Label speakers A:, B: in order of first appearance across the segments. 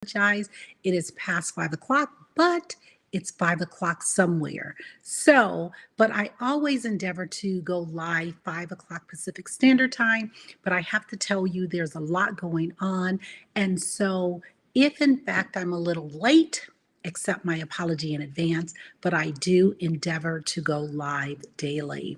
A: apologize. It is past 5 o'clock, but it's 5 o'clock somewhere. So, but I always endeavor to go live 5 o'clock Pacific Standard Time. But I have to tell you, there's a lot going on. And so, if in fact I'm a little late, accept my apology in advance, but I do endeavor to go live daily.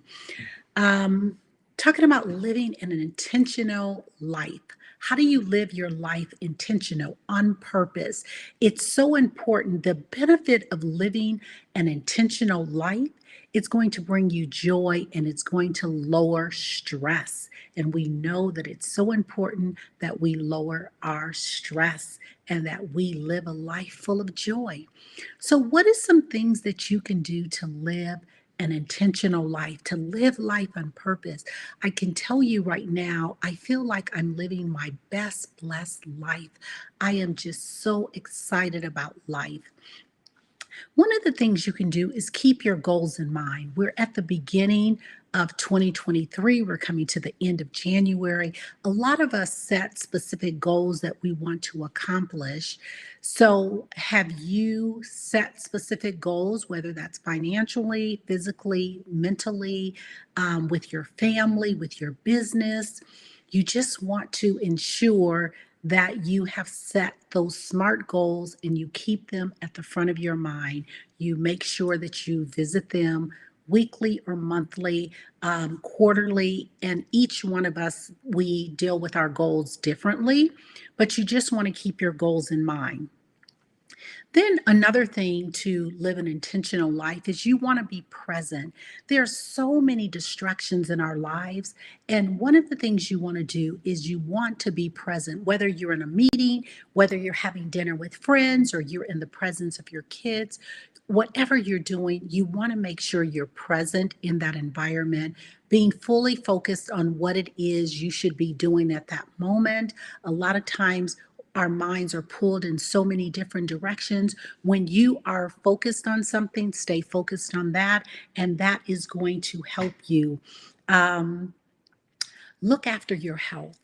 A: Um, Talking about living an intentional life. How do you live your life intentional, on purpose? It's so important. The benefit of living an intentional life, it's going to bring you joy and it's going to lower stress. And we know that it's so important that we lower our stress and that we live a life full of joy. So, what is some things that you can do to live an intentional life, to live life on purpose? I can tell you right now, I feel like I'm living my best blessed life. I am just so excited about life. One of the things you can do is keep your goals in mind. We're at the beginning of 2023. We're coming to the end of January. A lot of us set specific goals that we want to accomplish. So, have you set specific goals, whether that's financially, physically, mentally, with your family, with your business? You just want to ensure that you have set those SMART goals and you keep them at the front of your mind. You make sure that you visit them weekly or monthly, quarterly, and each one of us, we deal with our goals differently, but you just want to keep your goals in mind. Then another thing to live an intentional life is you want to be present. There are so many distractions in our lives, and one of the things you want to do is you want to be present, whether you're in a meeting, whether you're having dinner with friends, or you're in the presence of your kids. Whatever you're doing, you want to make sure you're present in that environment, being fully focused on what it is you should be doing at that moment. A lot of times our minds are pulled in so many different directions. When you are focused on something, stay focused on that, and that is going to help you. Um, Look after your health.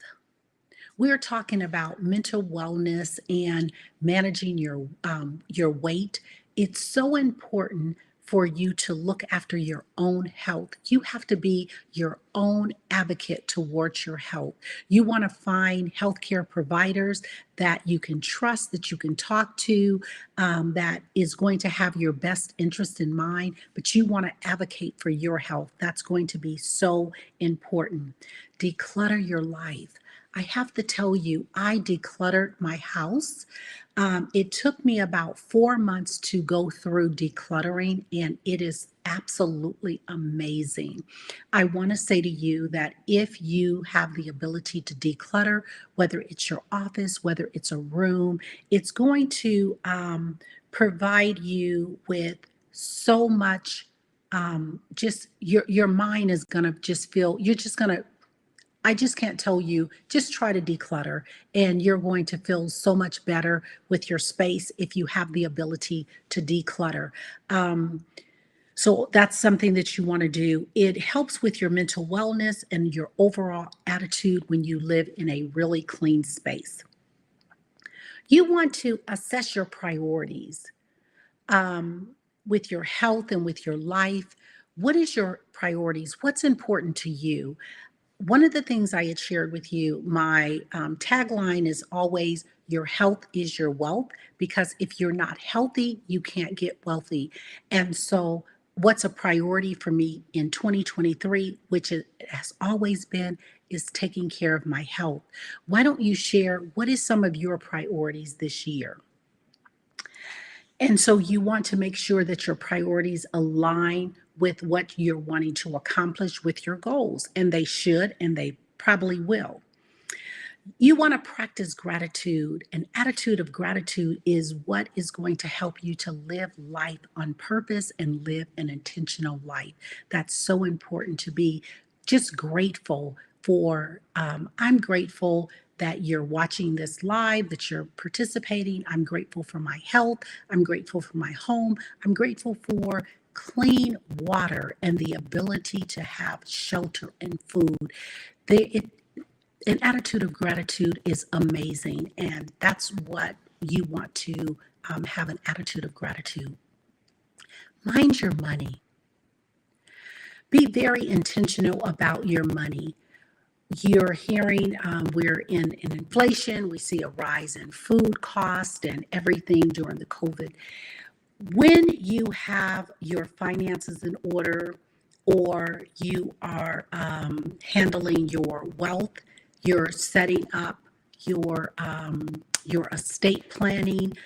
A: We're talking about mental wellness and managing your weight. It's so important for you to look after your own health. You have to be your own advocate towards your health. You want to find healthcare providers that you can trust, that you can talk to, that is going to have your best interest in mind, but you want to advocate for your health. That's going to be so important. Declutter your life. I have to tell you, I decluttered my house. It took me about 4 months to go through decluttering, and it is absolutely amazing. I want to say to you that if you have the ability to declutter, whether it's your office, whether it's a room, it's going to provide you with so much. Just your mind is gonna just feel. You're just gonna, I just can't tell you, just try to declutter and you're going to feel so much better with your space if you have the ability to declutter. Um, so that's something that you want to do. It helps with your mental wellness and your overall attitude when you live in a really clean space. You want to assess your priorities um, with your health and with your life. What is your priorities? What's important to you? One of the things I had shared with you, my tagline is always your health is your wealth, because if you're not healthy, you can't get wealthy. And so, what's a priority for me in 2023, which it has always been, is taking care of my health. Why don't you share what is some of your priorities this year? And so you want to make sure that your priorities align with what you're wanting to accomplish with your goals, and they should, and they probably will. You want to practice gratitude. An attitude of gratitude is what is going to help you to live life on purpose and live an intentional life. That's so important, to be just grateful for. I'm grateful that you're watching this live, that you're participating. I'm grateful for my health. I'm grateful for my home. I'm grateful for clean water and the ability to have shelter and food. They, it, an attitude of gratitude is amazing, and that's what you want to have an attitude of gratitude. Mind your money. Be very intentional about your money. You're hearing we're in inflation. We see a rise in food cost and everything during the COVID. When you have your finances in order, or you are handling your wealth, you're setting up your estate planning.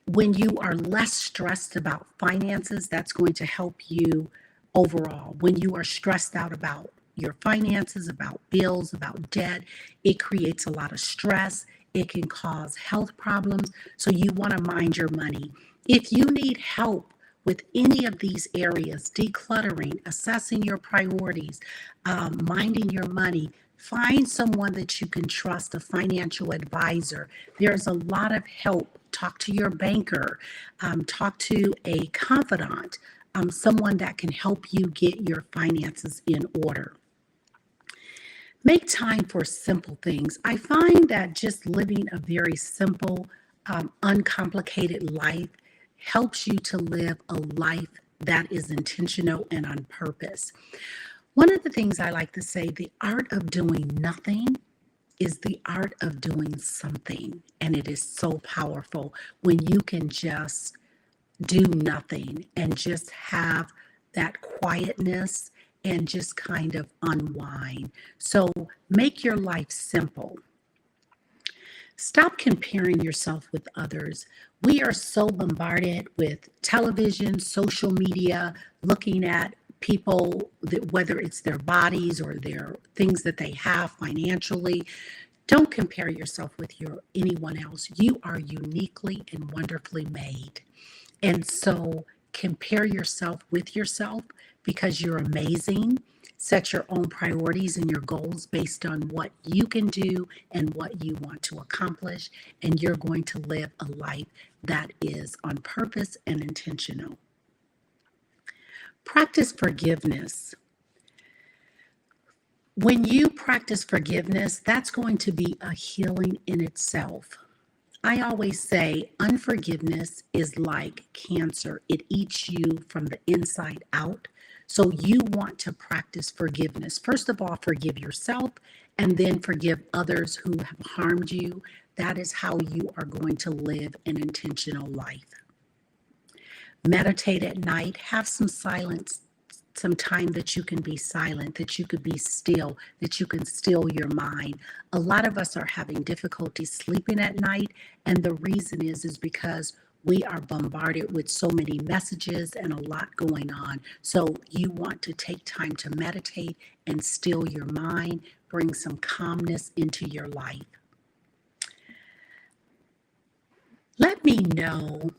A: When you are less stressed about finances, that's going to help you overall. When you are stressed out about your finances, about bills, about debt, it creates a lot of stress. It can cause health problems. So you want to mind your money. If you need help with any of these areas, decluttering, assessing your priorities, minding your money, find someone that you can trust, a financial advisor. There's a lot of help. Talk to your banker, talk to a confidant, someone that can help you get your finances in order. Make time for simple things. I find that just living a very simple, uncomplicated life helps you to live a life that is intentional and on purpose. One of the things I like to say, the art of doing nothing is the art of doing something. And it is so powerful when you can just do nothing and just have that quietness and just kind of unwind. So make your life simple. Stop comparing yourself with others. We are so bombarded with television, social media, looking at people, that whether it's their bodies or their things that they have financially. Don't compare yourself with anyone else. You are uniquely and wonderfully made. And so compare yourself with yourself because you're amazing. Set your own priorities and your goals based on what you can do and what you want to accomplish. And you're going to live a life that is on purpose and intentional. Practice forgiveness. When you practice forgiveness, that's going to be a healing in itself. I always say unforgiveness is like cancer. It eats you from the inside out. So you want to practice forgiveness. First of all, forgive yourself and then forgive others who have harmed you. That is how you are going to live an intentional life. Meditate at night. Have some silence, some time that you can be silent, that you could be still, that you can still your mind. A lot of us are having difficulty sleeping at night, and the reason is because we are bombarded with so many messages and a lot going on. So you want to take time to meditate and still your mind, bring some calmness into your life. Let me know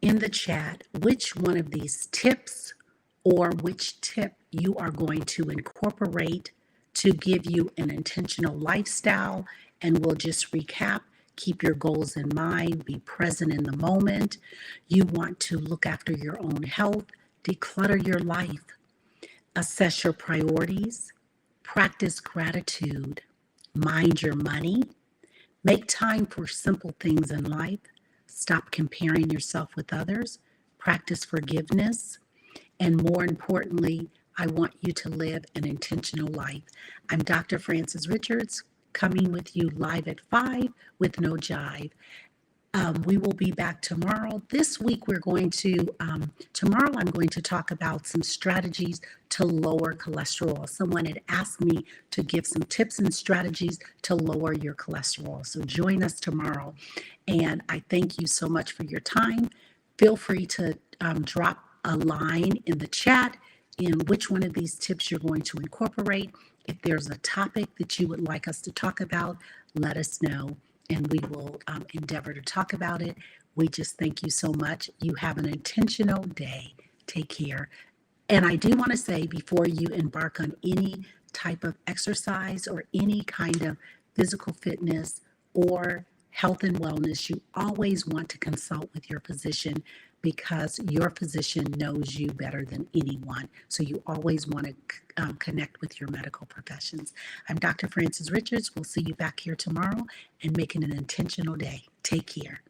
A: in the chat which one of these tips or which tip you are going to incorporate to give you an intentional lifestyle. And we'll just recap. Keep your goals in mind. Be present in the moment. You want to look after your own health. Declutter your life. Assess your priorities. Practice gratitude. Mind your money. Make time for simple things in life. Stop comparing yourself with others. Practice forgiveness. And more importantly, I want you to live an intentional life. I'm Dr. Frances Richards, coming with you live at 5 with no jive. We will be back tomorrow. This week, tomorrow I'm going to talk about some strategies to lower cholesterol. Someone had asked me to give some tips and strategies to lower your cholesterol. So join us tomorrow. And I thank you so much for your time. Feel free to drop a line in the chat in which one of these tips you're going to incorporate. If there's a topic that you would like us to talk about, let us know and we will endeavor to talk about it. We just thank you so much. You have an intentional day. Take care. And I do want to say, before you embark on any type of exercise or any kind of physical fitness or health and wellness, you always want to consult with your physician because your physician knows you better than anyone. So you always want to connect with your medical professions. I'm Dr. Frances Richards. We'll see you back here tomorrow and making an intentional day. Take care.